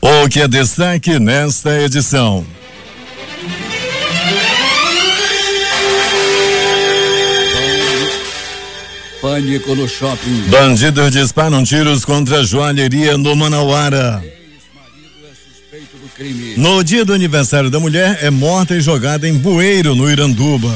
O que é destaque nesta edição? Pânico no shopping. Bandidos disparam tiros contra a joalheria no Manauara. Ex-marido é suspeito do crime. No dia do aniversário da mulher, é morta e jogada em bueiro, no Iranduba.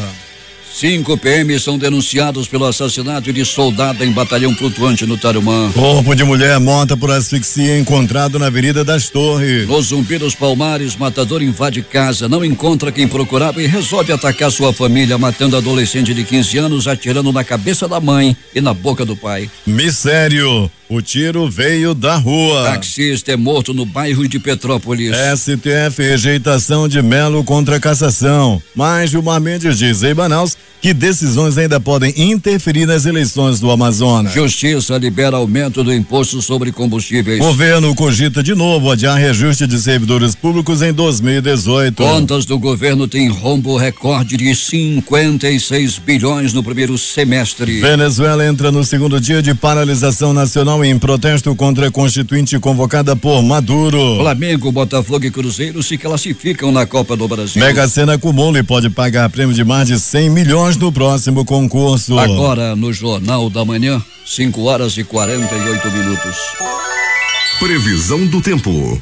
5 PMs são denunciados pelo assassinato de soldado em batalhão flutuante no Tarumã. Corpo de mulher morta por asfixia encontrado na Avenida das Torres. No Zumbi dos Palmares, matador invade casa, não encontra quem procurava e resolve atacar sua família, matando adolescente de 15 anos, atirando na cabeça da mãe e na boca do pai. Mistério. O tiro veio da rua. Taxista é morto no bairro de Petrópolis. STF rejeitação de Melo contra a cassação. Mas Gilmar Mendes diz em Manaus que decisões ainda podem interferir nas eleições do Amazonas. Justiça libera aumento do imposto sobre combustíveis. Governo cogita de novo adiar reajuste de servidores públicos em 2018. Contas do governo têm rombo recorde de 56 bilhões no primeiro semestre. Venezuela entra no segundo dia de paralisação nacional em protesto contra a Constituinte convocada por Maduro. Flamengo, Botafogo e Cruzeiro se classificam na Copa do Brasil. Mega Sena acumula e pode pagar prêmio de mais de 100 milhões no próximo concurso. Agora no Jornal da Manhã, 5h48. Previsão do tempo.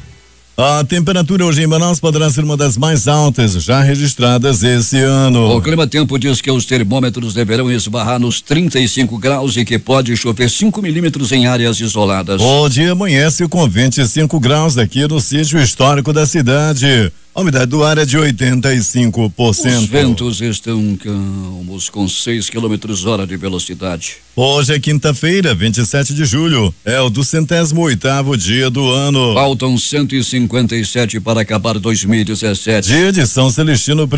A temperatura hoje em Manaus poderá ser uma das mais altas já registradas esse ano. O Clima Tempo diz que os termômetros deverão esbarrar nos 35 graus e que pode chover 5 milímetros em áreas isoladas. O dia amanhece com 25 graus aqui no sítio histórico da cidade. A umidade do ar é de 85%. Os ventos estão calmos com 6 km/h de velocidade. Hoje é quinta-feira, 27 de julho. É o 208º dia do ano. Faltam 157 para acabar 2017. Dia de São Celestino I.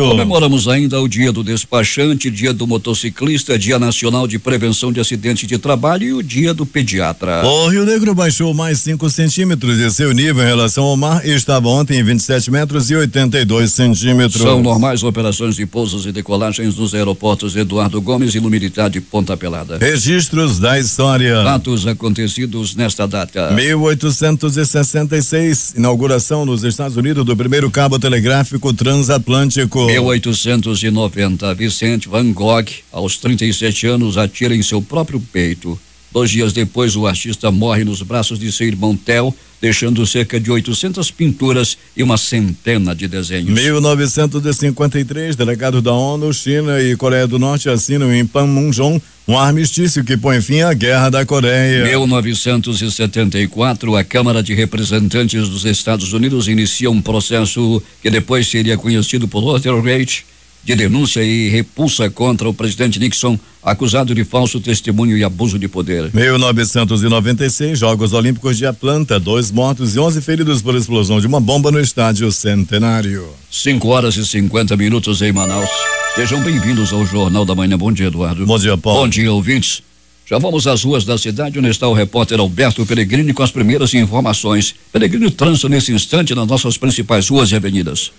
Comemoramos ainda o dia do despachante, dia do motociclista, dia nacional de prevenção de acidentes de trabalho e o dia do pediatra. O Rio Negro baixou mais 5 centímetros de seu nível em relação ao mar e estava ontem em 27 metros e 82 centímetros. São normais operações de pousos e decolagens nos aeroportos Eduardo Gomes e no Militar de Ponta Pelada. Registros da história. Fatos acontecidos nesta data. 1866, inauguração nos Estados Unidos do primeiro cabo telegráfico transatlântico. 1890, Vicente Van Gogh, aos 37 anos, atira em seu próprio peito. 2 dias depois, o artista morre nos braços de seu irmão Theo, deixando cerca de 800 pinturas e uma centena de desenhos. 1953, delegados da ONU, China e Coreia do Norte assinam em Panmunjom um armistício que põe fim à Guerra da Coreia. 1974, a Câmara de Representantes dos Estados Unidos inicia um processo que depois seria conhecido por Watergate, de denúncia e repulsa contra o presidente Nixon, acusado de falso testemunho e abuso de poder. 1996, Jogos Olímpicos de Atlanta, 2 mortos e 11 feridos por explosão de uma bomba no estádio Centenário. 5h50 em Manaus. Sejam bem-vindos ao Jornal da Manhã. Bom dia, Eduardo. Bom dia, Paulo. Bom dia, ouvintes. Já vamos às ruas da cidade, onde está o repórter Alberto Peregrini com as primeiras informações. Peregrini, trânsito nesse instante nas nossas principais ruas e avenidas.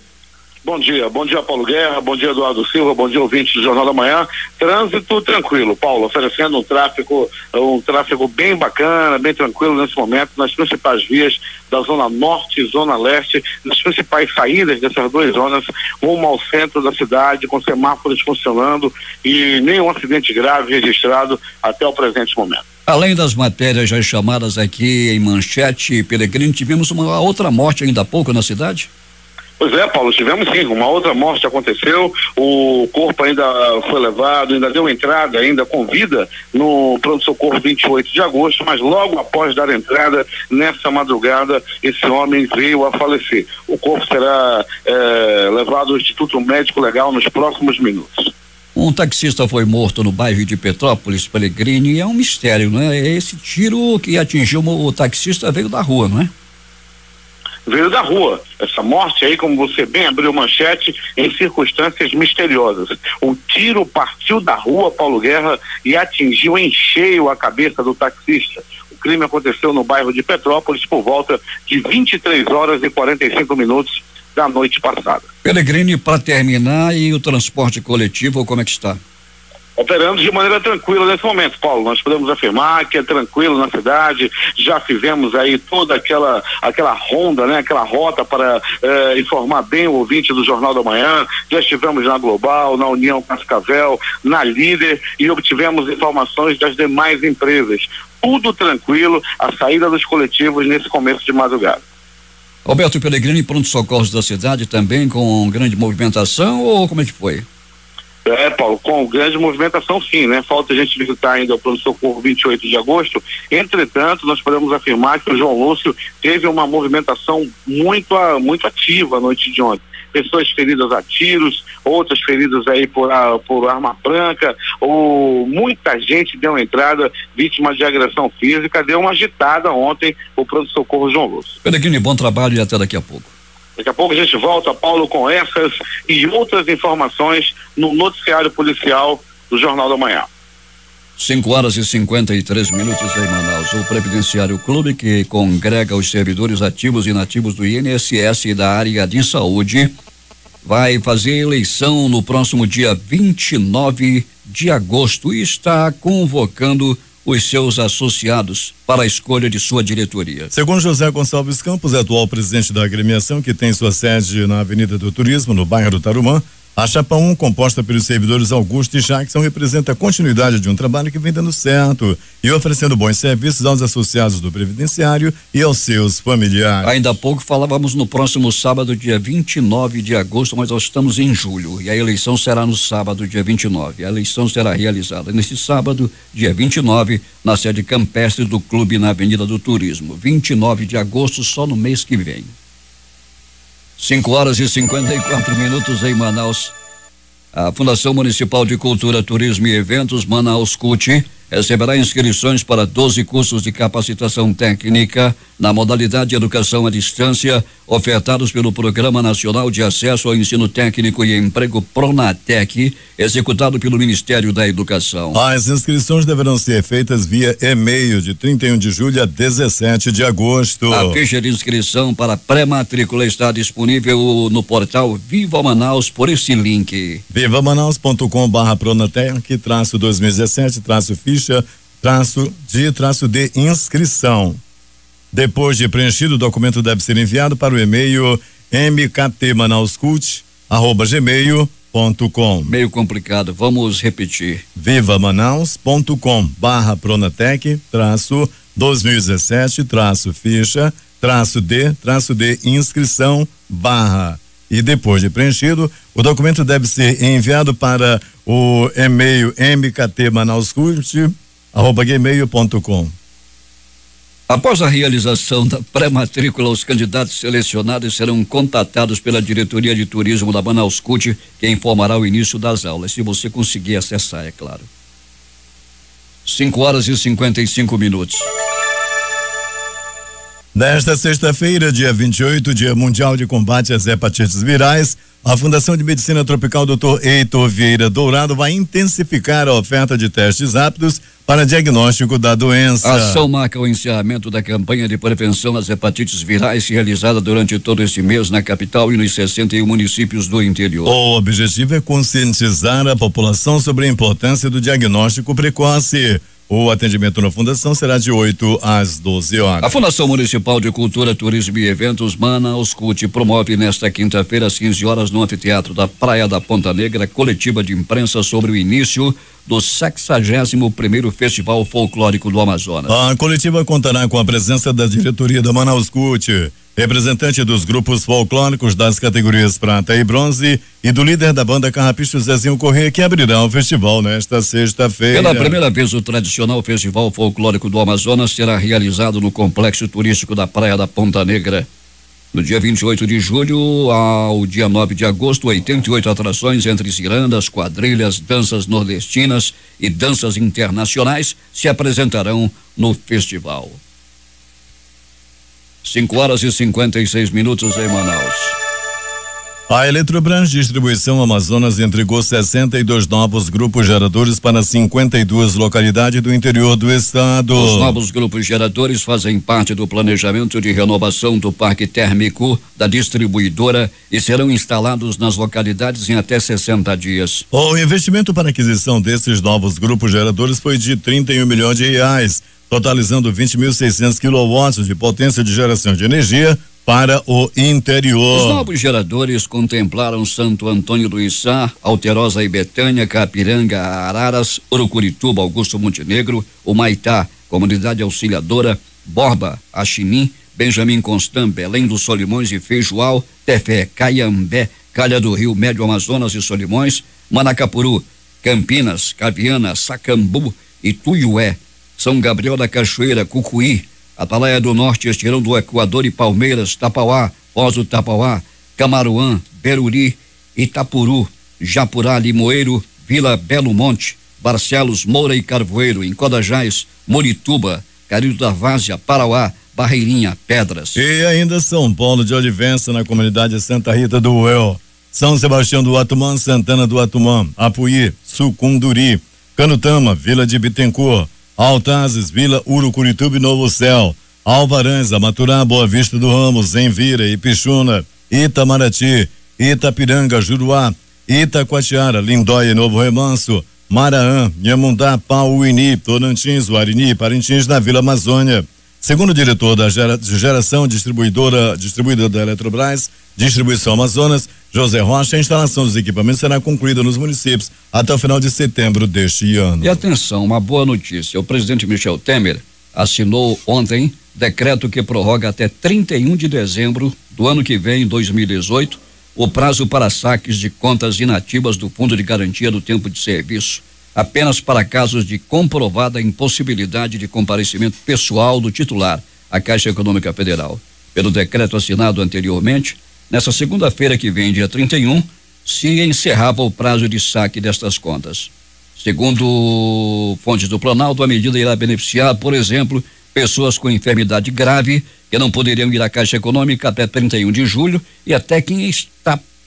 Bom dia Paulo Guerra, bom dia Eduardo Silva, bom dia ouvintes do Jornal da Manhã. Trânsito tranquilo, Paulo, oferecendo um tráfego bem bacana, bem tranquilo nesse momento nas principais vias da Zona Norte e Zona Leste, nas principais saídas dessas 2 zonas, rumo ao centro da cidade, com semáforos funcionando e nenhum acidente grave registrado até o presente momento. Além das matérias já chamadas aqui em manchete, Peregrini, tivemos uma outra morte ainda há pouco na cidade? Pois é, Paulo, tivemos sim, uma outra morte aconteceu, o corpo ainda foi levado, ainda deu entrada, ainda com vida no pronto-socorro 28 de agosto, mas logo após dar entrada, nessa madrugada, esse homem veio a falecer. O corpo será levado ao Instituto Médico Legal nos próximos minutos. Um taxista foi morto no bairro de Petrópolis, Peregrini, é um mistério, não é? Esse tiro que atingiu o taxista veio da rua, não é? Veio da rua. Essa morte aí, como você bem abriu manchete, em circunstâncias misteriosas. O tiro partiu da rua, Paulo Guerra, e atingiu em cheio a cabeça do taxista. O crime aconteceu no bairro de Petrópolis por volta de 23h45 da noite passada. Peregrini, para terminar, e o transporte coletivo, como é que está? Operando de maneira tranquila nesse momento, Paulo. Nós podemos afirmar que é tranquilo na cidade. Já fizemos aí toda aquela ronda, né? Aquela rota para informar bem o ouvinte do Jornal da Manhã. Já estivemos na Global, na União Cascavel, na Líder e obtivemos informações das demais empresas. Tudo tranquilo, a saída dos coletivos nesse começo de madrugada. Alberto Pellegrini, pronto-socorros da cidade também com grande movimentação ou como é que foi? Paulo, com grande movimentação sim, né? Falta a gente visitar ainda o pronto-socorro 28 de agosto. Entretanto, nós podemos afirmar que o João Lúcio teve uma movimentação muito ativa à noite de ontem. Pessoas feridas a tiros, outras feridas aí por arma branca, ou muita gente deu entrada vítima de agressão física, deu uma agitada ontem o pronto-socorro João Lúcio. Pellegrini, bom trabalho e até daqui a pouco. Daqui a pouco a gente volta, Paulo, com essas e outras informações no noticiário policial do Jornal da Manhã. 5h53 em Manaus. O Previdenciário Clube, que congrega os servidores ativos e inativos do INSS e da área de saúde, vai fazer eleição no próximo dia 29 de agosto e está convocando os seus associados para a escolha de sua diretoria. Segundo José Gonçalves Campos, atual presidente da agremiação, que tem sua sede na Avenida do Turismo, no bairro do Tarumã, a Chapa 1, composta pelos servidores Augusto e Jackson, representa a continuidade de um trabalho que vem dando certo e oferecendo bons serviços aos associados do Previdenciário e aos seus familiares. Ainda há pouco falávamos no próximo sábado, dia 29 de agosto, mas nós estamos em julho e a eleição será no sábado, dia 29. A eleição será realizada nesse sábado, dia 29, na sede campestre do clube na Avenida do Turismo. 29 de agosto, só no mês que vem. 5h54 em Manaus. A Fundação Municipal de Cultura, Turismo e Eventos, Manaus CUT, receberá inscrições para 12 cursos de capacitação técnica na modalidade de educação à distância, ofertados pelo Programa Nacional de Acesso ao Ensino Técnico e Emprego Pronatec, executado pelo Ministério da Educação. As inscrições deverão ser feitas via e-mail de 31 de julho a 17 de agosto. A ficha de inscrição para pré-matrícula está disponível no portal Viva Manaus por esse link. vivamanaus.com/pronatec-2017-ficha de inscrição. Depois de preenchido, o documento deve ser enviado para o e-mail mktmanauscult@gmail.com. Meio complicado, vamos repetir. vivamanaus.com/pronatec-2017-ficha-de inscrição e depois de preenchido, o documento deve ser enviado para o e-mail mktmanauscult@gmail.com. Após a realização da pré-matrícula, os candidatos selecionados serão contatados pela Diretoria de Turismo da Manaus CUT, que informará o início das aulas, se você conseguir acessar, é claro. 5h55. Nesta sexta-feira, dia 28, Dia Mundial de Combate às Hepatites Virais, a Fundação de Medicina Tropical Dr. Heitor Vieira Dourado vai intensificar a oferta de testes rápidos para diagnóstico da doença. A ação marca o encerramento da campanha de prevenção às hepatites virais realizada durante todo esse mês na capital e nos 61 municípios do interior. O objetivo é conscientizar a população sobre a importância do diagnóstico precoce. O atendimento na Fundação será de 8 às 12 horas. A Fundação Municipal de Cultura, Turismo e Eventos, Manaus CUT, promove nesta quinta-feira às 15 horas no Anfiteatro da Praia da Ponta Negra, coletiva de imprensa sobre o início do 61º Festival Folclórico do Amazonas. A coletiva contará com a presença da diretoria da Manaus CUT, representante dos grupos folclóricos das categorias prata e bronze e do líder da banda Carrapicho Zezinho Corrêa, que abrirá o festival nesta sexta-feira. Pela primeira vez, o tradicional Festival Folclórico do Amazonas será realizado no Complexo Turístico da Praia da Ponta Negra. No dia 28 de julho ao dia 9 de agosto, 88 atrações entre cirandas, quadrilhas, danças nordestinas e danças internacionais se apresentarão no festival. 5h56 em Manaus. A Eletrobras Distribuição Amazonas entregou 62 novos grupos geradores para 52 localidades do interior do estado. Os novos grupos geradores fazem parte do planejamento de renovação do parque térmico da distribuidora e serão instalados nas localidades em até 60 dias. O investimento para a aquisição desses novos grupos geradores foi de R$31 milhões, totalizando 20.600 quilowatts de potência de geração de energia para o interior. Os novos geradores contemplaram Santo Antônio do Içá, Alterosa e Betânia, Capiranga, Araras, Urucurituba, Augusto Montenegro, Humaitá, Comunidade Auxiliadora, Borba, Axinim, Benjamin Constant, Belém dos Solimões e Feijoal, Tefé, Caiambé, Calha do Rio, Médio Amazonas e Solimões, Manacapuru, Campinas, Caviana, Sacambu, Ituiué, São Gabriel da Cachoeira, Cucuí, Atalaia do Norte, Estirão do Equador e Palmeiras, Tapauá, Foz do Tapauá, Camaruã, Beruri, Itapuru, Japurá, Limoeiro, Vila Belo Monte, Barcelos, Moura e Carvoeiro, em Codajás, Morituba, Carilho da Várzea, Parauá, Barreirinha, Pedras. E ainda São Paulo de Olivença, na comunidade Santa Rita do Uel, São Sebastião do Atumã, Santana do Atumã, Apuí, Sucunduri, Canutama, Vila de Bittencourt, Altazes, Vila Urucurituba e Novo Céu, Alvarães, Amaturá, Boa Vista do Ramos, Envira, Ipixuna, Itamaraty, Itapiranga, Juruá, Itacoatiara, Lindóia e Novo Remanso, Maraã, Nhamundá, Pauini, Tocantins, Guarini e Parintins, na Vila Amazônia. Segundo o diretor da geração distribuidora da Eletrobras, Distribuição Amazonas, José Rocha, a instalação dos equipamentos será concluída nos municípios até o final de setembro deste ano. E atenção, uma boa notícia. O presidente Michel Temer assinou ontem decreto que prorroga até 31 de dezembro do ano que vem, 2018, o prazo para saques de contas inativas do Fundo de Garantia do Tempo de Serviço, apenas para casos de comprovada impossibilidade de comparecimento pessoal do titular à Caixa Econômica Federal. Pelo decreto assinado anteriormente, nessa segunda-feira que vem, dia 31, se encerrava o prazo de saque destas contas. Segundo fontes do Planalto, a medida irá beneficiar, por exemplo, pessoas com enfermidade grave que não poderiam ir à Caixa Econômica até 31 de julho e até quem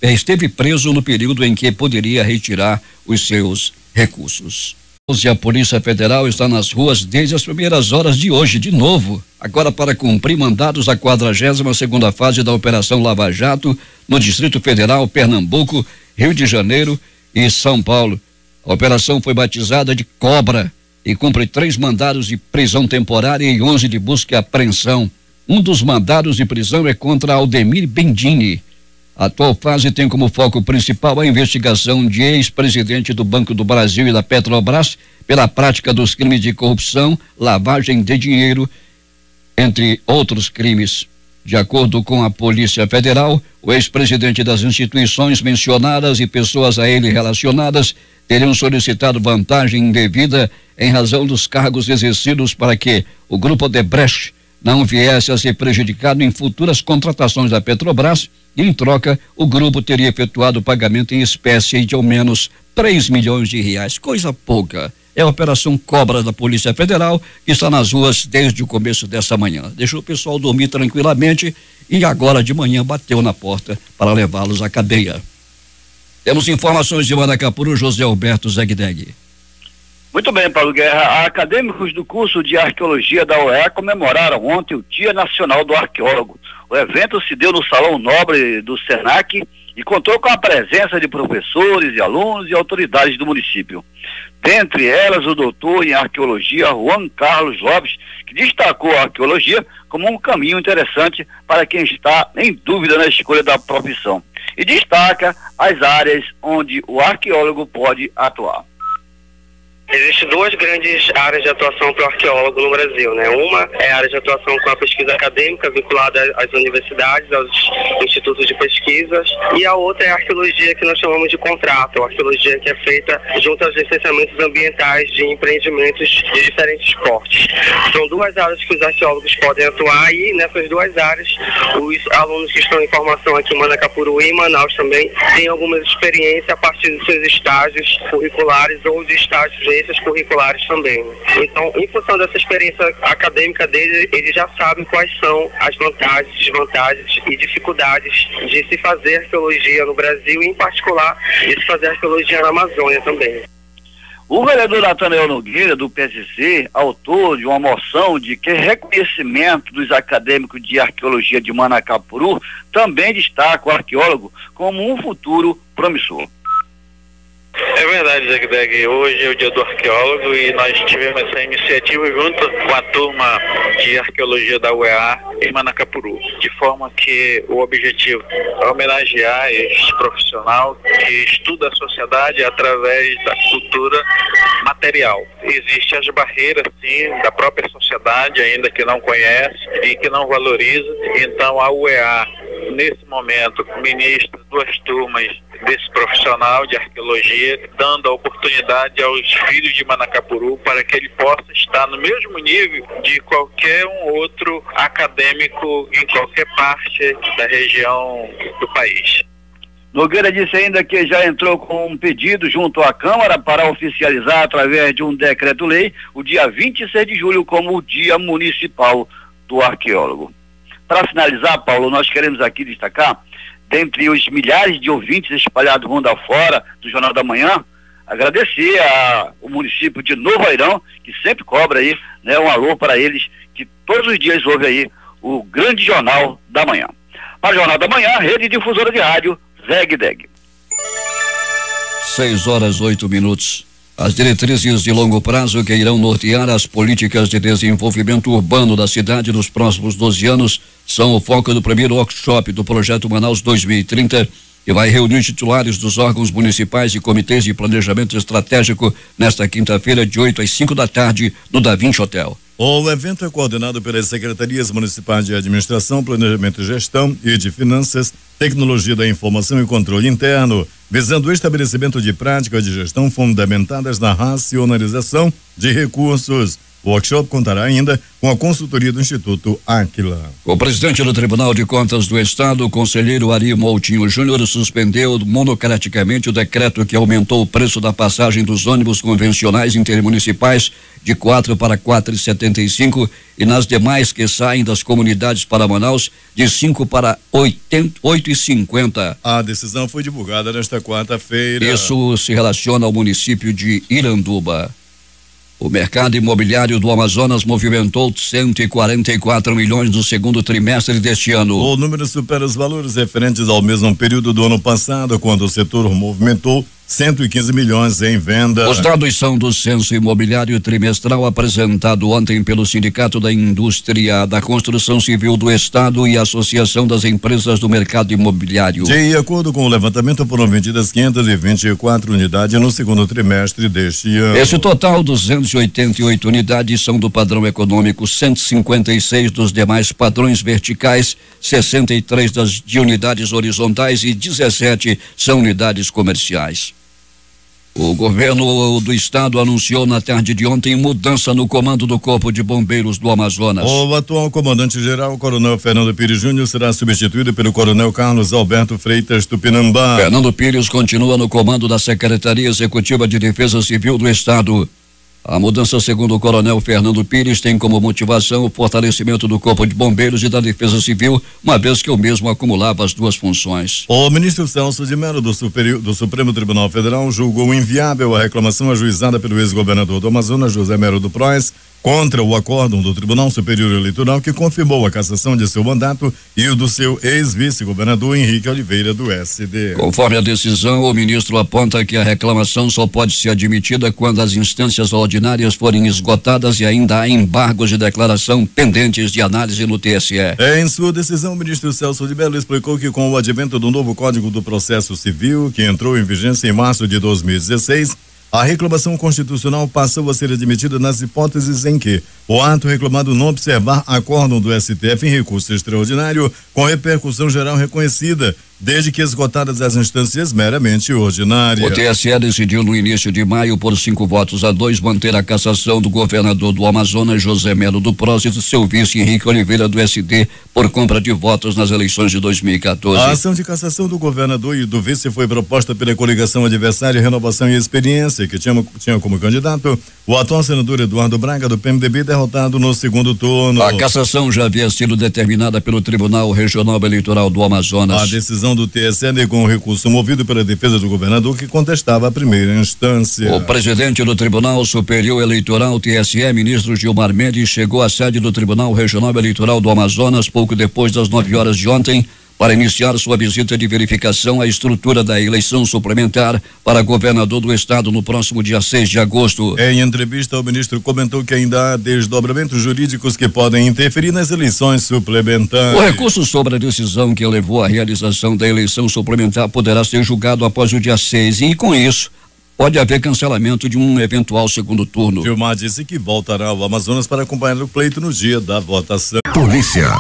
esteve preso no período em que poderia retirar os seus recursos. E a Polícia Federal está nas ruas desde as primeiras horas de hoje, de novo, agora para cumprir mandados da 42ª fase da Operação Lava Jato no Distrito Federal, Pernambuco, Rio de Janeiro e São Paulo. A operação foi batizada de Cobra e cumpre 3 mandados de prisão temporária e 11 de busca e apreensão. Um dos mandados de prisão é contra Aldemir Bendini. A atual fase tem como foco principal a investigação de ex-presidente do Banco do Brasil e da Petrobras pela prática dos crimes de corrupção, lavagem de dinheiro, entre outros crimes. De acordo com a Polícia Federal, o ex-presidente das instituições mencionadas e pessoas a ele relacionadas teriam solicitado vantagem indevida em razão dos cargos exercidos para que o Grupo Odebrecht não viesse a ser prejudicado em futuras contratações da Petrobras e, em troca, o grupo teria efetuado o pagamento em espécie de ao menos R$3 milhões. Coisa pouca. É a Operação Cobra da Polícia Federal, que está nas ruas desde o começo dessa manhã. Deixou o pessoal dormir tranquilamente e agora de manhã bateu na porta para levá-los à cadeia. Temos informações de Manacapuru, José Alberto Zegdeg. Muito bem, Paulo Guerra. Acadêmicos do curso de Arqueologia da UEA comemoraram ontem o Dia Nacional do Arqueólogo. O evento se deu no Salão Nobre do SENAC e contou com a presença de professores e alunos e autoridades do município. Dentre elas, o doutor em arqueologia Juan Carlos Lopes, que destacou a arqueologia como um caminho interessante para quem está em dúvida na escolha da profissão. E destaca as áreas onde o arqueólogo pode atuar. Existem 2 grandes áreas de atuação para o arqueólogo no Brasil, né? Uma é a área de atuação com a pesquisa acadêmica vinculada às universidades, aos institutos de pesquisas, e a outra é a arqueologia que nós chamamos de contrato, a arqueologia que é feita junto aos licenciamentos ambientais de empreendimentos de diferentes portes. São 2 áreas que os arqueólogos podem atuar e nessas 2 áreas os alunos que estão em formação aqui em Manacapuru e em Manaus também têm alguma experiência a partir dos seus estágios curriculares ou de estágios experiências curriculares também. Então, em função dessa experiência acadêmica dele, eles já sabem quais são as vantagens, desvantagens e dificuldades de se fazer arqueologia no Brasil e, em particular, de se fazer arqueologia na Amazônia também. O vereador Natanael Nogueira, do PSC, autor de uma moção de que reconhecimento dos acadêmicos de arqueologia de Manacapuru, também destaca o arqueólogo como um futuro promissor. É verdade, Zeg. Hoje é o dia do arqueólogo e nós tivemos essa iniciativa junto com a turma de arqueologia da UEA em Manacapuru, de forma que o objetivo é homenagear este profissional que estuda a sociedade através da cultura material. Existem as barreiras, sim, da própria sociedade, ainda que não conhece e que não valoriza. Então a UEA, nesse momento, ministra 2 turmas desse profissional de arqueologia, dando a oportunidade aos filhos de Manacapuru para que ele possa estar no mesmo nível de qualquer um outro acadêmico em qualquer parte da região do país. Nogueira disse ainda que já entrou com um pedido junto à Câmara para oficializar através de um decreto-lei o dia 26 de julho como o Dia Municipal do Arqueólogo. Para finalizar, Paulo, nós queremos aqui destacar, dentre os milhares de ouvintes espalhados mundo afora do Jornal da Manhã, agradecer ao município de Novo Airão, que sempre cobra aí, né, um alô para eles, que todos os dias ouve aí o grande Jornal da Manhã. Para o Jornal da Manhã, Rede Difusora de Rádio, Zeg Deg. 6:08. As diretrizes de longo prazo que irão nortear as políticas de desenvolvimento urbano da cidade nos próximos 12 anos são o foco do primeiro workshop do Projeto Manaus 2030, que vai reunir titulares dos órgãos municipais e comitês de planejamento estratégico nesta quinta-feira, de 8 às 5 da tarde, no Da Vinci Hotel. O evento é coordenado pelas Secretarias Municipais de Administração, Planejamento e Gestão e de Finanças, Tecnologia da Informação e Controle Interno, visando o estabelecimento de práticas de gestão fundamentadas na racionalização de recursos. O workshop contará ainda com a consultoria do Instituto Áquila. O presidente do Tribunal de Contas do Estado, o conselheiro Ari Moutinho Júnior, suspendeu monocraticamente o decreto que aumentou o preço da passagem dos ônibus convencionais intermunicipais de 4 para 4,75 e nas demais que saem das comunidades para Manaus de 5 para 8,50. A decisão foi divulgada nesta quarta-feira. Isso se relaciona ao município de Iranduba. O mercado imobiliário do Amazonas movimentou 144 milhões no segundo trimestre deste ano. O número supera os valores referentes ao mesmo período do ano passado, quando o setor movimentou 115 milhões em venda. Os dados são do censo imobiliário trimestral apresentado ontem pelo Sindicato da Indústria da Construção Civil do Estado e a Associação das Empresas do Mercado Imobiliário. De acordo com o levantamento, foram vendidas 524 unidades no segundo trimestre deste ano. Esse total, 288 unidades, são do padrão econômico, 156 dos demais padrões verticais, 63 de unidades horizontais e 17 são unidades comerciais. O governo do estado anunciou na tarde de ontem mudança no comando do Corpo de Bombeiros do Amazonas. O atual comandante-geral, Coronel Fernando Pires Júnior, será substituído pelo Coronel Carlos Alberto Freitas Tupinambá. Fernando Pires continua no comando da Secretaria Executiva de Defesa Civil do Estado. A mudança, segundo o Coronel Fernando Pires, tem como motivação o fortalecimento do Corpo de Bombeiros e da Defesa Civil, uma vez que o mesmo acumulava as duas funções. O ministro Celso de Mello, do Supremo Tribunal Federal, julgou inviável a reclamação ajuizada pelo ex-governador do Amazonas, José Mero do Prois, contra o acórdão do Tribunal Superior Eleitoral que confirmou a cassação de seu mandato e o do seu ex-vice-governador Henrique Oliveira, do SD. Conforme a decisão, o ministro aponta que a reclamação só pode ser admitida quando as instâncias ordinárias forem esgotadas e ainda há embargos de declaração pendentes de análise no TSE. Em sua decisão, o ministro Celso de Mello explicou que com o advento do novo Código do Processo Civil, que entrou em vigência em março de 2016, a reclamação constitucional passou a ser admitida nas hipóteses em que o ato reclamado não observar acórdão do STF em recurso extraordinário com repercussão geral reconhecida, desde que esgotadas as instâncias meramente ordinárias. O TSE decidiu no início de maio, por 5-2, manter a cassação do governador do Amazonas, José Melo do Prós, e do seu vice Henrique Oliveira do SD por compra de votos nas eleições de 2014. A ação de cassação do governador e do vice foi proposta pela coligação adversária Renovação e Experiência, que tinha como candidato o atual senador Eduardo Braga do PMDB, derrotado no segundo turno. A cassação já havia sido determinada pelo Tribunal Regional Eleitoral do Amazonas. A decisão do TSE negou um recurso movido pela defesa do governador, que contestava a primeira instância. O presidente do Tribunal Superior Eleitoral, TSE, ministro Gilmar Mendes, chegou à sede do Tribunal Regional Eleitoral do Amazonas pouco depois das 9h de ontem para iniciar sua visita de verificação à estrutura da eleição suplementar para governador do estado no próximo dia 6 de agosto. Em entrevista, o ministro comentou que ainda há desdobramentos jurídicos que podem interferir nas eleições suplementares. O recurso sobre a decisão que levou à realização da eleição suplementar poderá ser julgado após o dia 6 e, com isso, pode haver cancelamento de um eventual segundo turno. Gilmar disse que voltará ao Amazonas para acompanhar o pleito no dia da votação. Polícia.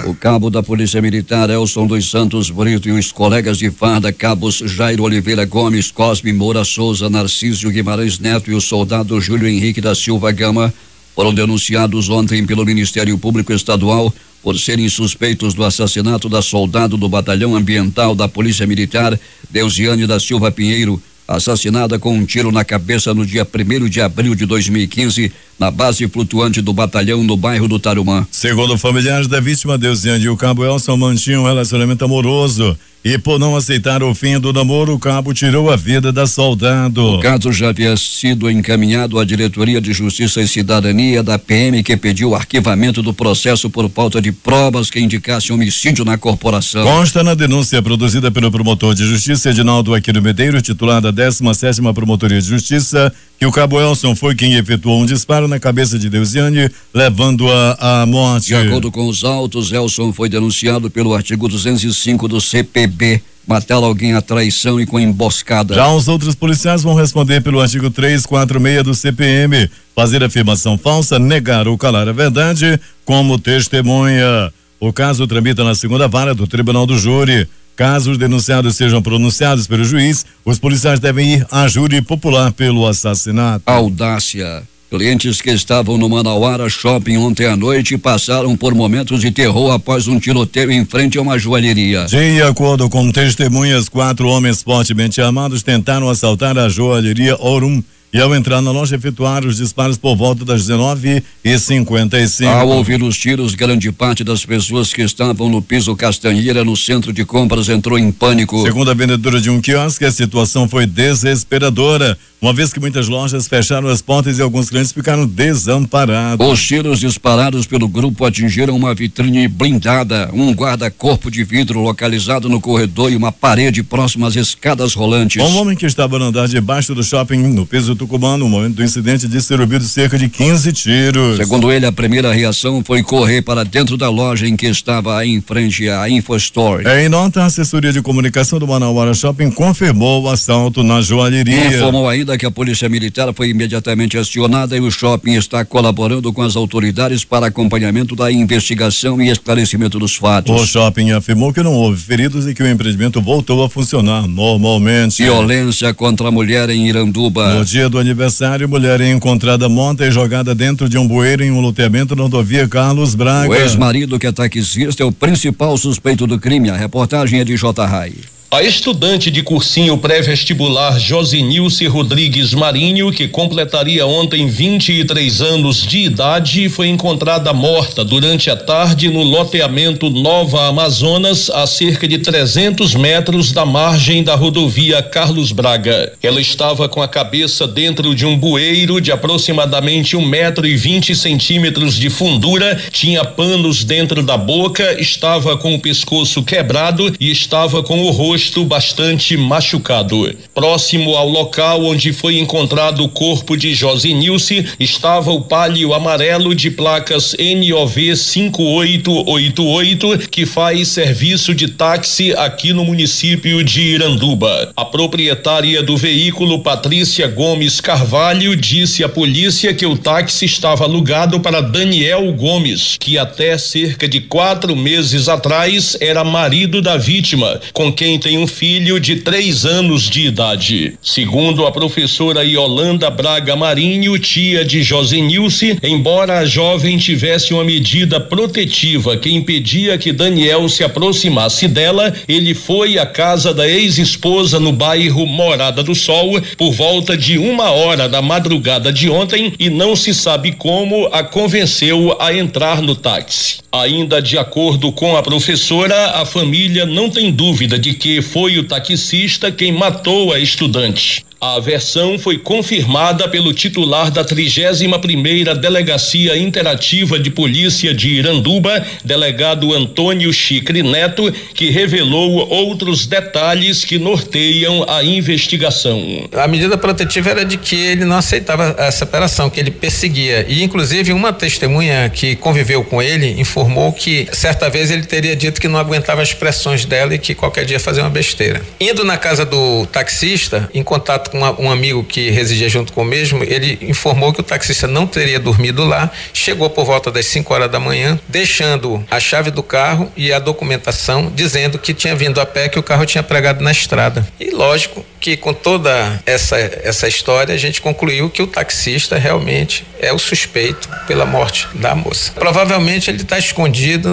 O cabo da Polícia Militar, Elson dos Santos Brito, e os colegas de farda, cabos Jairo Oliveira Gomes, Cosme Moura Souza, Narcísio Guimarães Neto e o soldado Júlio Henrique da Silva Gama, foram denunciados ontem pelo Ministério Público Estadual por serem suspeitos do assassinato da soldado do Batalhão Ambiental da Polícia Militar, Deusiane da Silva Pinheiro, assassinada com um tiro na cabeça no dia 1º de abril de 2015, na base flutuante do batalhão no bairro do Tarumã. Segundo familiares da vítima, Deusiane e o cabo Elson mantinham um relacionamento amoroso e, por não aceitar o fim do namoro, o cabo tirou a vida da soldado. O caso já havia sido encaminhado à Diretoria de Justiça e Cidadania da PM, que pediu o arquivamento do processo por falta de provas que indicassem homicídio na corporação. Consta na denúncia produzida pelo promotor de justiça Edinaldo Aquino Medeiros, titular da 17ª Promotoria de Justiça, que o cabo Elson foi quem efetuou um disparo na cabeça de Deusiane, levando-a à morte. De acordo com os autos, Elson foi denunciado pelo artigo 205 do CPB, matar alguém à traição e com emboscada. Já os outros policiais vão responder pelo artigo 346 do CPM, fazer afirmação falsa, negar ou calar a verdade como testemunha. O caso tramita na segunda vara do Tribunal do Júri. Caso os denunciados sejam pronunciados pelo juiz, os policiais devem ir à júri popular pelo assassinato. Audácia. Clientes que estavam no Manauara Shopping ontem à noite passaram por momentos de terror após um tiroteio em frente a uma joalheria. De acordo com testemunhas, 4 homens fortemente armados tentaram assaltar a joalheria Orum e, ao entrar na loja, efetuaram os disparos por volta das 19h55. Ao ouvir os tiros, grande parte das pessoas que estavam no piso Castanheira, no centro de compras, entrou em pânico. Segundo a vendedora de um quiosque, a situação foi desesperadora, uma vez que muitas lojas fecharam as portas e alguns clientes ficaram desamparados. Os tiros disparados pelo grupo atingiram uma vitrine blindada, um guarda-corpo de vidro localizado no corredor e uma parede próxima às escadas rolantes. Um homem que estava no andar de baixo do shopping, no piso Tucumã, no momento do incidente, disse ter ouvido cerca de 15 tiros. Segundo ele, a primeira reação foi correr para dentro da loja em que estava em frente à InfoStore. Em nota, a assessoria de comunicação do Manauara Shopping confirmou o assalto na joalheria. Informou ainda que a Polícia Militar foi imediatamente acionada e o shopping está colaborando com as autoridades para acompanhamento da investigação e esclarecimento dos fatos. O shopping afirmou que não houve feridos e que o empreendimento voltou a funcionar normalmente. Violência contra a mulher em Iranduba. No dia do aniversário, mulher é encontrada morta e jogada dentro de um bueiro em um loteamento na rodovia Carlos Braga. O ex-marido, que é taxista, é o principal suspeito do crime. A reportagem é de J. Rai. A estudante de cursinho pré-vestibular Josenilce Rodrigues Marinho, que completaria ontem 23 anos de idade, foi encontrada morta durante a tarde no loteamento Nova Amazonas, a cerca de 300 metros da margem da rodovia Carlos Braga. Ela estava com a cabeça dentro de um bueiro de aproximadamente 1,20 m de fundura, tinha panos dentro da boca, estava com o pescoço quebrado e estava com o rosto rosto bastante machucado. Próximo ao local onde foi encontrado o corpo de Josenilce estava o Palio amarelo de placas NOV 5888, que faz serviço de táxi aqui no município de Iranduba. A proprietária do veículo, Patrícia Gomes Carvalho, disse à polícia que o táxi estava alugado para Daniel Gomes, que até cerca de 4 meses atrás era marido da vítima, com quem tem um filho de 3 anos de idade. Segundo a professora Yolanda Braga Marinho, tia de Josenilce, embora a jovem tivesse uma medida protetiva que impedia que Daniel se aproximasse dela, ele foi à casa da ex-esposa no bairro Morada do Sol por volta de 1h da madrugada de ontem e não se sabe como a convenceu a entrar no táxi. Ainda de acordo com a professora, a família não tem dúvida de que foi o taxista quem matou a estudante. A versão foi confirmada pelo titular da 31ª Delegacia Interativa de Polícia de Iranduba, delegado Antônio Chicre Neto, que revelou outros detalhes que norteiam a investigação. A medida protetiva era de que ele não aceitava a separação, que ele perseguia. E inclusive uma testemunha que conviveu com ele informou que certa vez ele teria dito que não aguentava as pressões dela e que qualquer dia fazia uma besteira. Indo na casa do taxista, em contato com um amigo que residia junto com o mesmo, ele informou que o taxista não teria dormido lá, chegou por volta das 5h da manhã, deixando a chave do carro e a documentação, dizendo que tinha vindo a pé, que o carro tinha pregado na estrada. E lógico que com toda essa história, a gente concluiu que o taxista realmente é o suspeito pela morte da moça. Provavelmente ele está escondido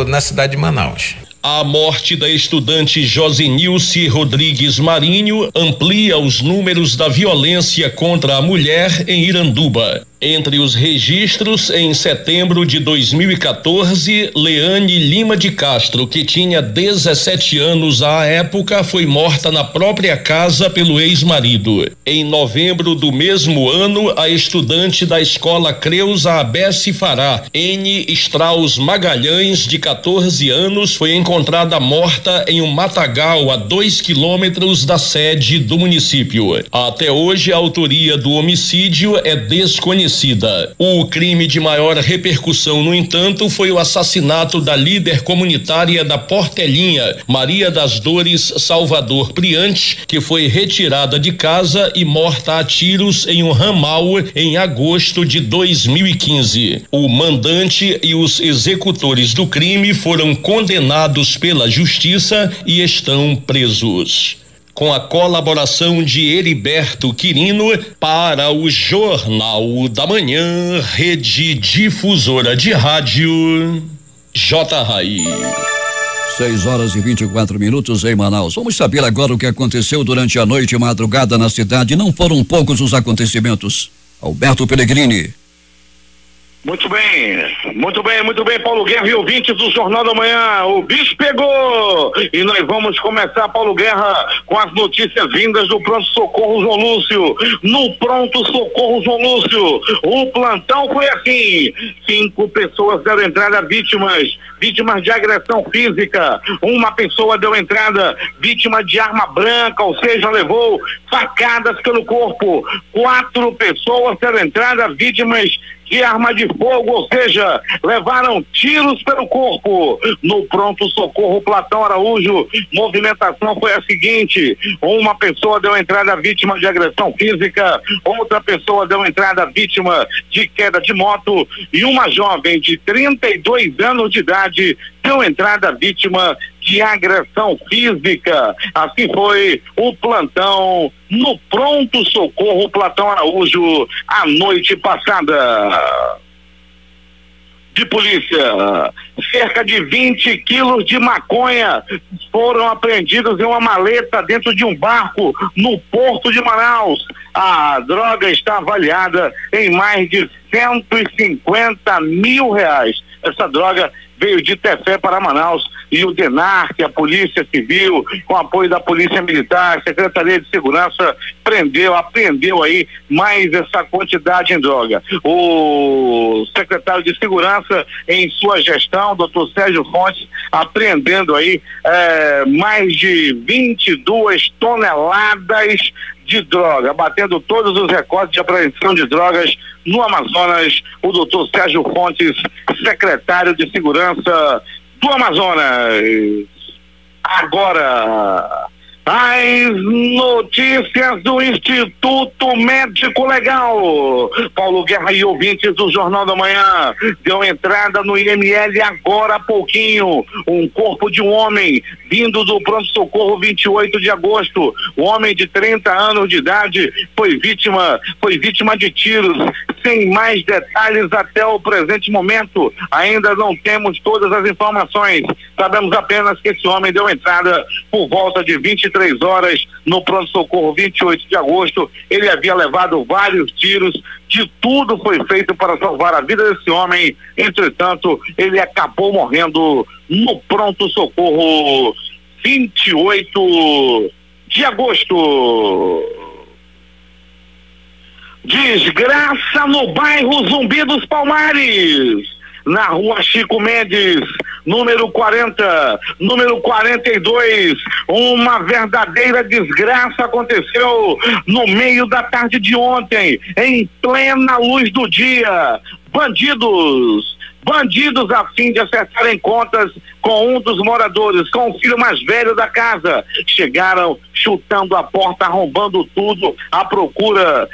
na cidade de Manaus. A morte da estudante Josenilce Rodrigues Marinho amplia os números da violência contra a mulher em Iranduba. Entre os registros, em setembro de 2014, Leane Lima de Castro, que tinha 17 anos à época, foi morta na própria casa pelo ex-marido. Em novembro do mesmo ano, a estudante da escola Creuza Abesse Fará, N. Strauss Magalhães, de 14 anos, foi encontrada morta em um matagal a 2 quilômetros da sede do município. Até hoje, a autoria do homicídio é desconhecida. O crime de maior repercussão, no entanto, foi o assassinato da líder comunitária da Portelinha, Maria das Dores Salvador Priante, que foi retirada de casa e morta a tiros em um ramal em agosto de 2015. O mandante e os executores do crime foram condenados pela justiça e estão presos. Com a colaboração de Heriberto Quirino, para o Jornal da Manhã, Rede Difusora de Rádio, J. Rai. 6h24 em Manaus. Vamos saber agora o que aconteceu durante a noite e madrugada na cidade. Não foram poucos os acontecimentos. Alberto Pellegrini. Muito bem, Paulo Guerra e ouvintes do Jornal da Manhã. O bicho pegou! E nós vamos começar, Paulo Guerra, com as notícias vindas do pronto-socorro João Lúcio. No pronto-socorro João Lúcio, o plantão foi assim: 5 pessoas deram entrada vítimas de agressão física. Uma pessoa deu entrada vítima de arma branca, ou seja, levou facadas pelo corpo. 4 pessoas deram entrada vítimas de arma de fogo, ou seja, levaram tiros pelo corpo. No pronto-socorro Platão Araújo, movimentação foi a seguinte: uma pessoa deu entrada vítima de agressão física, outra pessoa deu entrada vítima de queda de moto e uma jovem de 32 anos de idade deu entrada vítima de agressão física. Assim foi o plantão no pronto-socorro Platão Araújo a noite passada. De polícia, cerca de 20 quilos de maconha foram apreendidos em uma maleta dentro de um barco no Porto de Manaus. A droga está avaliada em mais de R$150 mil. Essa droga veio de Tefé para Manaus e o DENARC, a Polícia Civil, com apoio da Polícia Militar, Secretaria de Segurança, apreendeu aí mais essa quantidade em droga. O secretário de Segurança, em sua gestão, Dr. Sérgio Fontes, apreendendo aí mais de 22 toneladas de droga, batendo todos os recordes de apreensão de drogas no Amazonas. O doutor Sérgio Fontes, secretário de Segurança do Amazonas. Agora, as notícias do Instituto Médico Legal. Paulo Guerra e ouvintes do Jornal da Manhã, deu entrada no IML agora há pouquinho. Um corpo de um homem vindo do pronto-socorro 28 de agosto. O homem de 30 anos de idade foi vítima de tiros. Sem mais detalhes até o presente momento, ainda não temos todas as informações. Sabemos apenas que esse homem deu entrada por volta de 23 horas no pronto-socorro 28 de agosto. Ele havia levado vários tiros, de tudo foi feito para salvar a vida desse homem. Entretanto, ele acabou morrendo no pronto-socorro 28 de agosto. Desgraça no bairro Zumbi dos Palmares, na rua Chico Mendes, número 42, uma verdadeira desgraça aconteceu no meio da tarde de ontem, em plena luz do dia. Bandidos, a fim de acertarem contas com um dos moradores, com o filho mais velho da casa, chegaram chutando a porta, arrombando tudo, à procura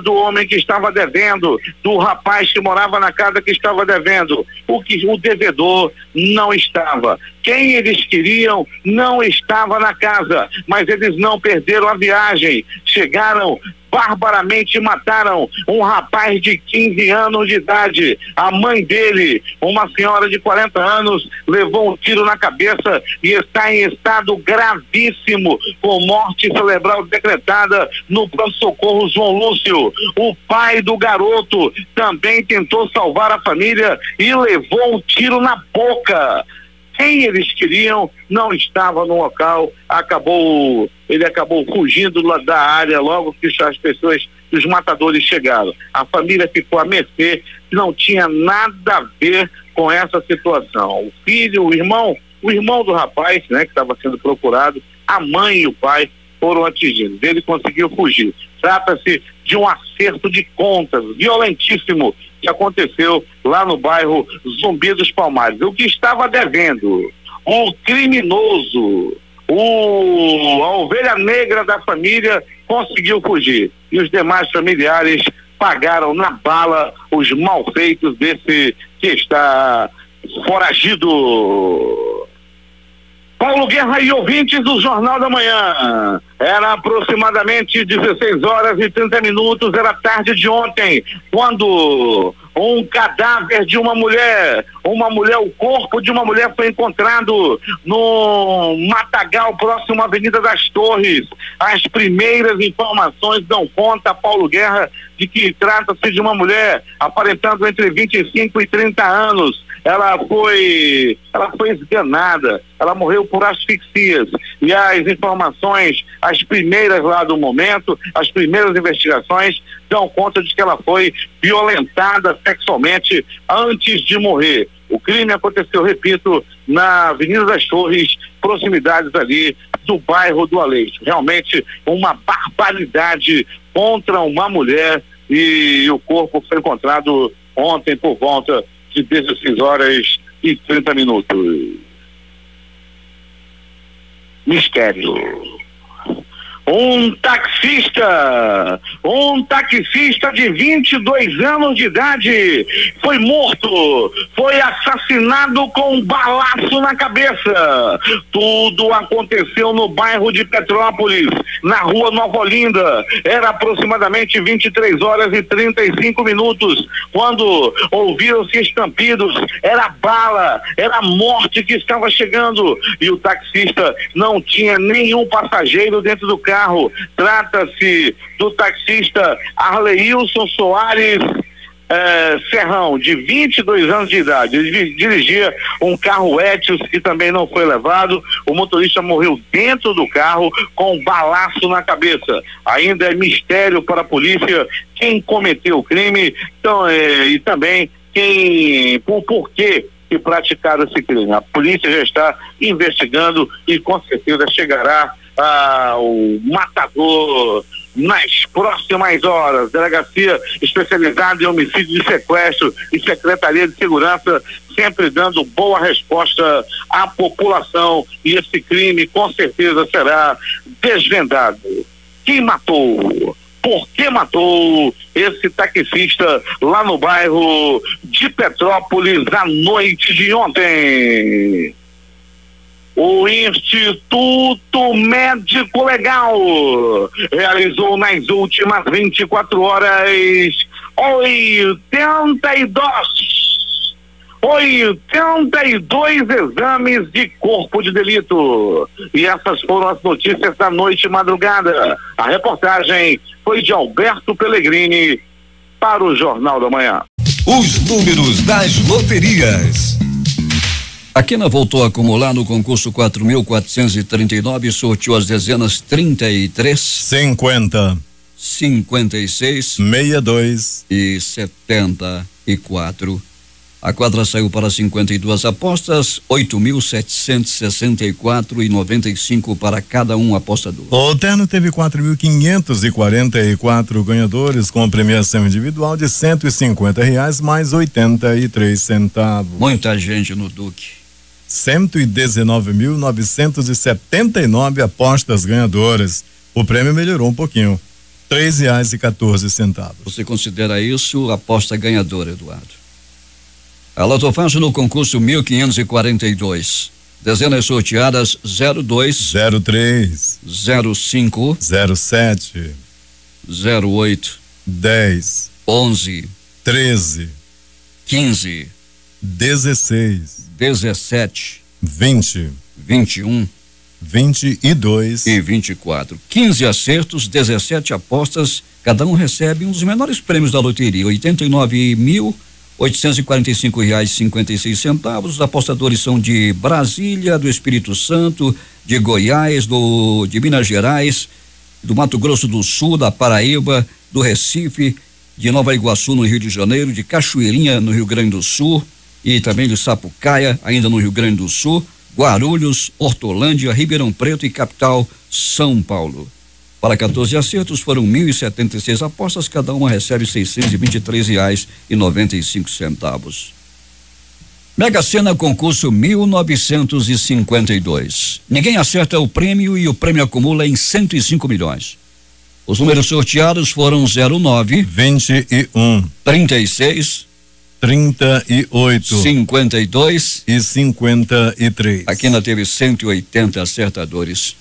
do homem que estava devendo, do rapaz que morava na casa que estava devendo. O devedor não estava. Quem eles queriam não estava na casa, mas eles não perderam a viagem. Chegaram, barbaramente mataram um rapaz de 15 anos de idade. A mãe dele, uma senhora de 40 anos, levou um tiro na cabeça e está em estado gravíssimo, com morte cerebral decretada no pronto-socorro João Lúcio. O pai do garoto também tentou salvar a família e levou um tiro na boca. Quem eles queriam não estava no local, ele acabou fugindo da área logo que os matadores chegaram. A família ficou à mercê, não tinha nada a ver com essa situação. O filho, o irmão do rapaz, né, que estava sendo procurado, a mãe e o pai foram atingidos. Ele conseguiu fugir. Trata-se de um acerto de contas violentíssimo que aconteceu lá no bairro Zumbi dos Palmares. O que estava devendo, o criminoso, a ovelha negra da família conseguiu fugir. E os demais familiares pagaram na bala os malfeitos desse que está foragido. Paulo Guerra e ouvintes do Jornal da Manhã. Era aproximadamente 16 horas e 30 minutos, era tarde de ontem, quando um cadáver de uma mulher, o corpo de uma mulher foi encontrado no matagal próximo à Avenida das Torres. As primeiras informações dão conta, Paulo Guerra, de que trata-se de uma mulher aparentando entre 25 e 30 anos. Ela foi esganada, ela morreu por asfixias. E as informações, as primeiras lá do momento, as primeiras investigações dão conta de que ela foi violentada sexualmente antes de morrer. O crime aconteceu, repito, na Avenida das Torres, proximidades ali do bairro do Aleixo. Realmente uma barbaridade contra uma mulher, e o corpo foi encontrado ontem por volta de 16 horas e 30 minutos. Mistério. Um taxista de 22 anos de idade foi morto, foi assassinado com um balaço na cabeça. Tudo aconteceu no bairro de Petrópolis, na rua Nova Olinda. Era aproximadamente 23 horas e 35 minutos, quando ouviram-se estampidos. Era bala, era morte que estava chegando, e o taxista não tinha nenhum passageiro dentro do carro. Trata-se do taxista Arleilson Soares Serrão, de 22 anos de idade. Ele dirigia um carro Etios que também não foi levado. O motorista morreu dentro do carro com um balaço na cabeça. Ainda é mistério para a polícia quem cometeu o crime, então, e também por porquê que praticaram esse crime. A polícia já está investigando e com certeza chegará o matador nas próximas horas. Delegacia especializada em homicídio de sequestro e Secretaria de Segurança sempre dando boa resposta à população, e esse crime com certeza será desvendado. Quem matou? Por que matou esse taxista lá no bairro de Petrópolis à noite de ontem? O Instituto Médico Legal realizou nas últimas 24 horas 82 exames de corpo de delito. E essas foram as notícias da noite e madrugada. A reportagem foi de Alberto Pellegrini para o Jornal da Manhã. Os números das loterias. A Quina voltou a acumular no concurso 4.439 e sorteou as dezenas 33, 50, 56, 62 e 74. A quadra saiu para 52 apostas, 8.764,95 para cada um apostador. O terno teve 4.544 ganhadores, com premiação individual de R$150 mais 83 centavos. Muita gente no Duque. 119.979 apostas ganhadoras. O prêmio melhorou um pouquinho, R$3,14. Você considera isso aposta ganhadora, Eduardo? A Loto Fácil no concurso 1542. Dezenas sorteadas 02, 03, 05, 07, 08, 10, 11, 13, 15, 16, 17, 20, 21, 22 e 24. 15 acertos, 17 apostas. Cada um recebe um dos menores prêmios da loteria, R$89.845,56. Os apostadores são de Brasília, do Espírito Santo, de Goiás, de Minas Gerais, do Mato Grosso do Sul, da Paraíba, do Recife, de Nova Iguaçu, no Rio de Janeiro, de Cachoeirinha, no Rio Grande do Sul, e também de Sapucaia, ainda no Rio Grande do Sul, Guarulhos, Hortolândia, Ribeirão Preto e capital São Paulo. Para 14 acertos foram 1.076 apostas, cada uma recebe R$623,95. Mega Sena concurso 1952. Ninguém acerta o prêmio e o prêmio acumula em 105 milhões. Os números sorteados foram 09, 21, 36, 38, 52 e 53. Aqui ainda teve 180 acertadores.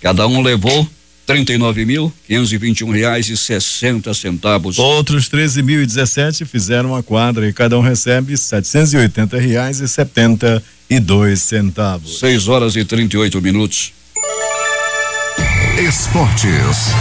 Cada um levou R$39.521,60. Outros 13.017 fizeram a quadra e cada um recebe R$780,72. 6 horas e 38 minutos. Esportes.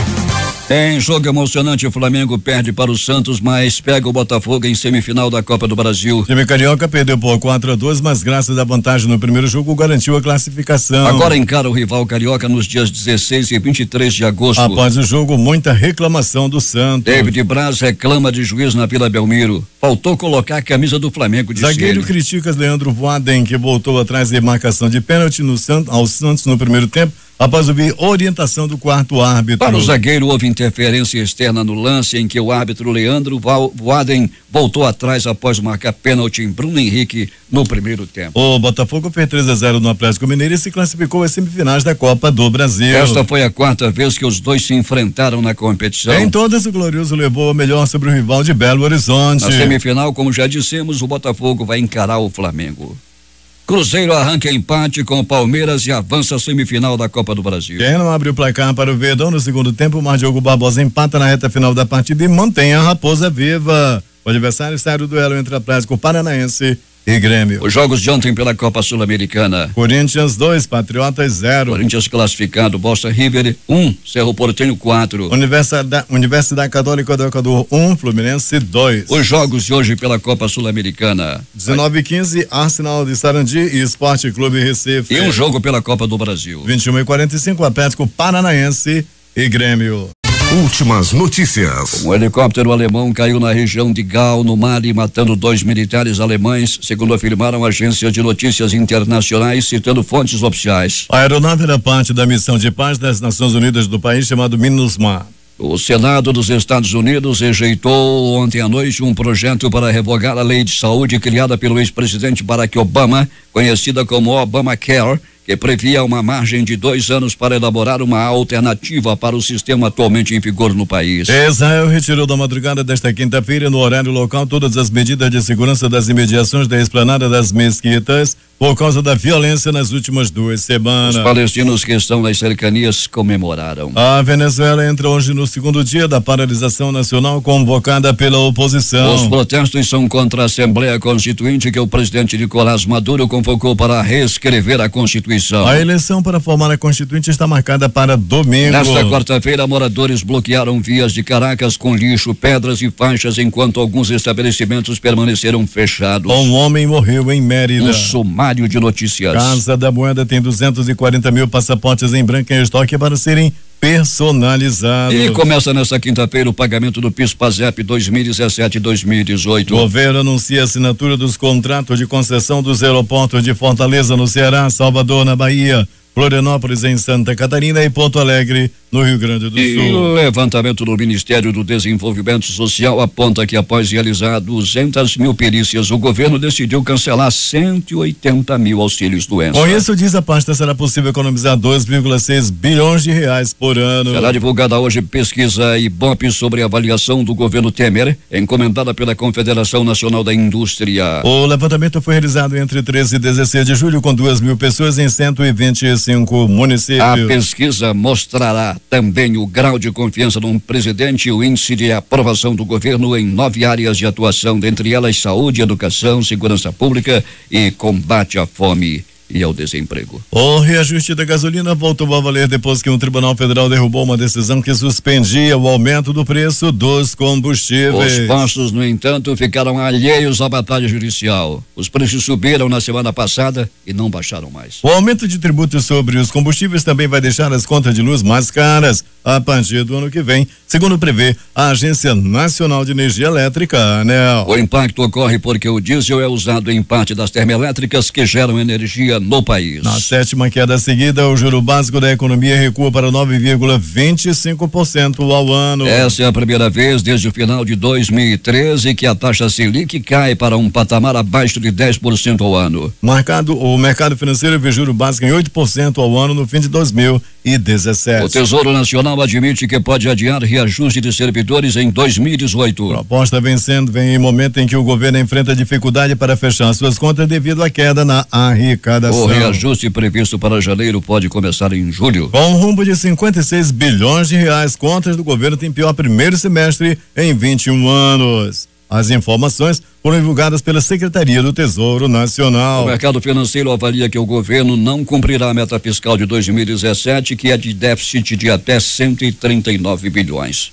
Em jogo emocionante, o Flamengo perde para o Santos, mas pega o Botafogo em semifinal da Copa do Brasil. O time carioca perdeu por 4-2, mas graças à vantagem no primeiro jogo garantiu a classificação. Agora encara o rival carioca nos dias 16 e 23 de agosto. Após o jogo, muita reclamação do Santos. David Braz reclama de juiz na Vila Belmiro. Faltou colocar a camisa do Flamengo, disse Zagueiro ele. critica Leandro Voaden, que voltou atrás de marcação de pênalti ao Santos no primeiro tempo, após ouvir orientação do quarto árbitro. Para o zagueiro, houve interferência externa no lance em que o árbitro Leandro Voaden voltou atrás após marcar pênalti em Bruno Henrique no primeiro tempo. O Botafogo fez 3-0 no Atlético Mineiro e se classificou às semifinais da Copa do Brasil. Esta foi a 4ª vez que os dois se enfrentaram na competição. Em todas, o Glorioso levou a melhor sobre o rival de Belo Horizonte. Na semifinal, como já dissemos, o Botafogo vai encarar o Flamengo. Cruzeiro arranca empate com o Palmeiras e avança à semifinal da Copa do Brasil. Quem não abre o placar para o Verdão no segundo tempo, o Diogo Barbosa empata na reta final da partida e mantém a Raposa viva. O adversário sai do duelo entre Atlético Paranaense e Grêmio. Os jogos de ontem pela Copa Sul-Americana. Corinthians 2, Patriotas 0. Corinthians classificado, Bosta River 1, Cerro Porteño 4. Universidade Católica do Equador 1, Fluminense 2. Os jogos de hoje pela Copa Sul-Americana. 19h15, Arsenal de Sarandi e Esporte Clube Recife. E um jogo pela Copa do Brasil. 21h45, Atlético Paranaense e Grêmio. Últimas notícias. Um helicóptero alemão caiu na região de Gal, no Mali, matando 2 militares alemães, segundo afirmaram agências de notícias internacionais, citando fontes oficiais. A aeronave era parte da missão de paz das Nações Unidas do país, chamado MINUSMA. O Senado dos Estados Unidos rejeitou ontem à noite um projeto para revogar a lei de saúde criada pelo ex-presidente Barack Obama, conhecida como Obamacare, que previa uma margem de 2 anos para elaborar uma alternativa para o sistema atualmente em vigor no país. Israel retirou da madrugada desta quinta-feira, no horário local, todas as medidas de segurança das imediações da esplanada das mesquitas por causa da violência nas últimas 2 semanas. Os palestinos que estão nas cercanias comemoraram. A Venezuela entra hoje no 2º dia da paralisação nacional convocada pela oposição. Os protestos são contra a Assembleia Constituinte que o presidente Nicolás Maduro convocou para reescrever a Constituição. A eleição para formar a Constituinte está marcada para domingo. Nesta quarta-feira, moradores bloquearam vias de Caracas com lixo, pedras e faixas, enquanto alguns estabelecimentos permaneceram fechados. Um homem morreu em Mérida. Um sumário de notícias. Casa da Moeda tem 240 mil passaportes em branco em estoque para serem personalizados. E começa nesta quinta-feira o pagamento do PIS/PASEP 2017-2018. O governo anuncia a assinatura dos contratos de concessão dos aeroportos de Fortaleza, no Ceará, Salvador, na Bahia, Florianópolis, em Santa Catarina, e Porto Alegre, no Rio Grande do Sul. O levantamento do Ministério do Desenvolvimento Social aponta que, após realizar 200 mil perícias, o governo decidiu cancelar 180 mil auxílios doença. Com isso, diz a pasta, será possível economizar 2,6 bilhões de reais por ano. Será divulgada hoje pesquisa Ibope sobre a avaliação do governo Temer, encomendada pela Confederação Nacional da Indústria. O levantamento foi realizado entre 13 e 16 de julho com 2.000 pessoas em 125 municípios. A pesquisa mostrará também o grau de confiança no presidente e o índice de aprovação do governo em 9 áreas de atuação, dentre elas saúde, educação, segurança pública e combate à fome e ao desemprego. O reajuste da gasolina voltou a valer depois que um tribunal federal derrubou uma decisão que suspendia o aumento do preço dos combustíveis. Os postos, no entanto, ficaram alheios à batalha judicial. Os preços subiram na semana passada e não baixaram mais. O aumento de tributos sobre os combustíveis também vai deixar as contas de luz mais caras a partir do ano que vem, segundo prevê a Agência Nacional de Energia Elétrica, ANEEL. O impacto ocorre porque o diesel é usado em parte das termoelétricas que geram energia no país. Na 7ª queda seguida, o juro básico da economia recua para 9,25% ao ano. Essa é a primeira vez desde o final de 2013 que a taxa Selic cai para um patamar abaixo de 10% ao ano. O mercado financeiro vê juro básico em 8% ao ano no fim de 2017. O Tesouro Nacional admite que pode adiar reajuste de servidores em 2018. A proposta vem em momento em que o governo enfrenta dificuldade para fechar suas contas devido à queda na arrecadação. O reajuste previsto para janeiro pode começar em julho. Com um rumo de 56 bilhões de reais, contas do governo têm pior primeiro semestre em 21 anos. As informações foram divulgadas pela Secretaria do Tesouro Nacional. O mercado financeiro avalia que o governo não cumprirá a meta fiscal de 2017, que é de déficit de até 139 bilhões.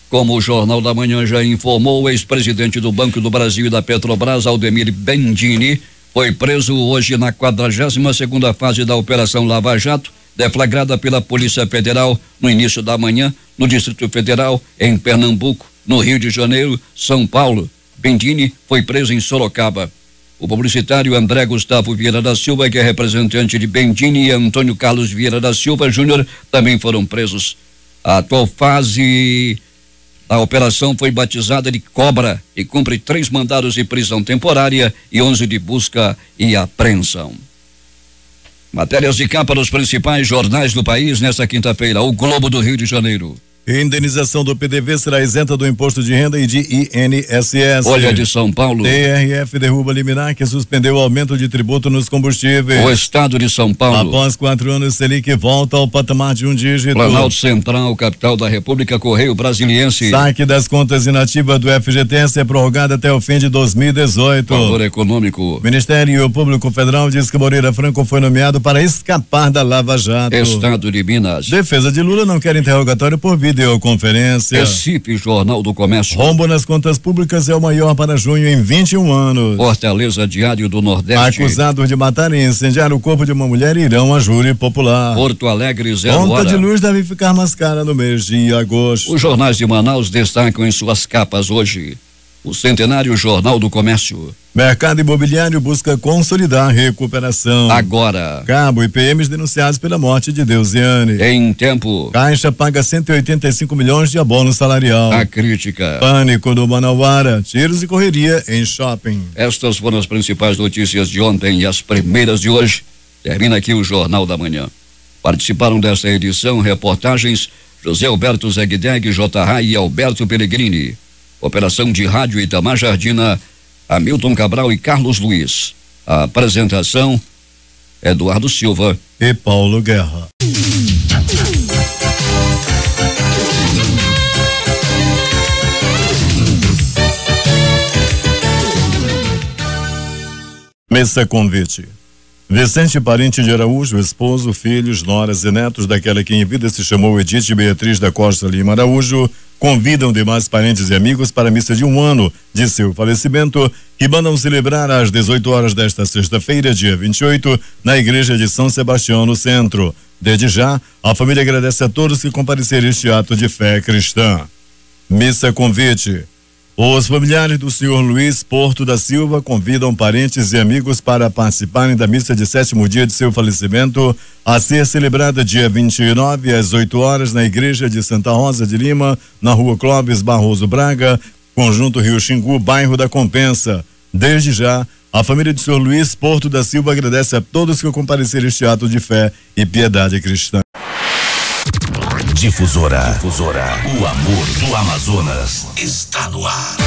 Como o Jornal da Manhã já informou, o ex-presidente do Banco do Brasil e da Petrobras, Aldemir Bendini, foi preso hoje na 42ª fase da Operação Lava Jato, deflagrada pela Polícia Federal no início da manhã, no Distrito Federal, em Pernambuco, no Rio de Janeiro, São Paulo. Bendini foi preso em Sorocaba. O publicitário André Gustavo Vieira da Silva, que é representante de Bendini, e Antônio Carlos Vieira da Silva Júnior também foram presos. A atual fase da operação foi batizada de Cobra e cumpre 3 mandados de prisão temporária e 11 de busca e apreensão. Matérias de capa dos principais jornais do país nesta quinta-feira. O Globo do Rio de Janeiro. Indenização do PDV será isenta do imposto de renda e de INSS. Folha de São Paulo. TRF derruba liminar que suspendeu o aumento de tributo nos combustíveis. O Estado de São Paulo. Após 4 anos, Selic volta ao patamar de um dígito. Planalto Central, capital da República, Correio Brasiliense. Saque das contas inativas do FGTS é prorrogado até o fim de 2018. Valor econômico. Ministério Público Federal diz que Moreira Franco foi nomeado para escapar da Lava Jato. Estado de Minas. Defesa de Lula não quer interrogatório por videoconferência. Recife, Jornal do Comércio. Rombo nas contas públicas é o maior para junho em 21 anos. Fortaleza, Diário do Nordeste. Acusados de matar e incendiar o corpo de uma mulher irão a júri popular. Porto Alegre, 0 Conta hora. de luz deve ficar mais cara no mês de agosto. Os jornais de Manaus destacam em suas capas hoje o centenário Jornal do Comércio. Mercado imobiliário busca consolidar a recuperação. Agora. Cabo e PMs denunciados pela morte de Deusiane. Em tempo. Caixa paga 185 milhões de abono salarial. A crítica. Pânico do Manauara. Tiros e correria em shopping. Estas foram as principais notícias de ontem e as primeiras de hoje. Termina aqui o Jornal da Manhã. Participaram desta edição reportagens José Alberto Zegdeg, J.R. e Alberto Pellegrini. Operação de rádio Itamar Jardina, Hamilton Cabral e Carlos Luiz. A apresentação, Eduardo Silva e Paulo Guerra. Mesa convite. Vicente Parente de Araújo, esposo, filhos, noras e netos daquela que em vida se chamou Edith Beatriz da Costa Lima Araújo, convidam demais parentes e amigos para a missa de 1 ano de seu falecimento, que mandam celebrar às 18 horas desta sexta-feira, dia 28, na igreja de São Sebastião, no centro. Desde já, a família agradece a todos que compareceram a este ato de fé cristã. Missa convite. Os familiares do senhor Luiz Porto da Silva convidam parentes e amigos para participarem da missa de 7º dia de seu falecimento, a ser celebrada dia 29 às 8 horas na igreja de Santa Rosa de Lima, na rua Clóvis Barroso Braga, Conjunto Rio Xingu, bairro da Compensa. Desde já, a família do senhor Luiz Porto da Silva agradece a todos que compareceram a este ato de fé e piedade cristã. Difusora. O amor do Amazonas está no ar.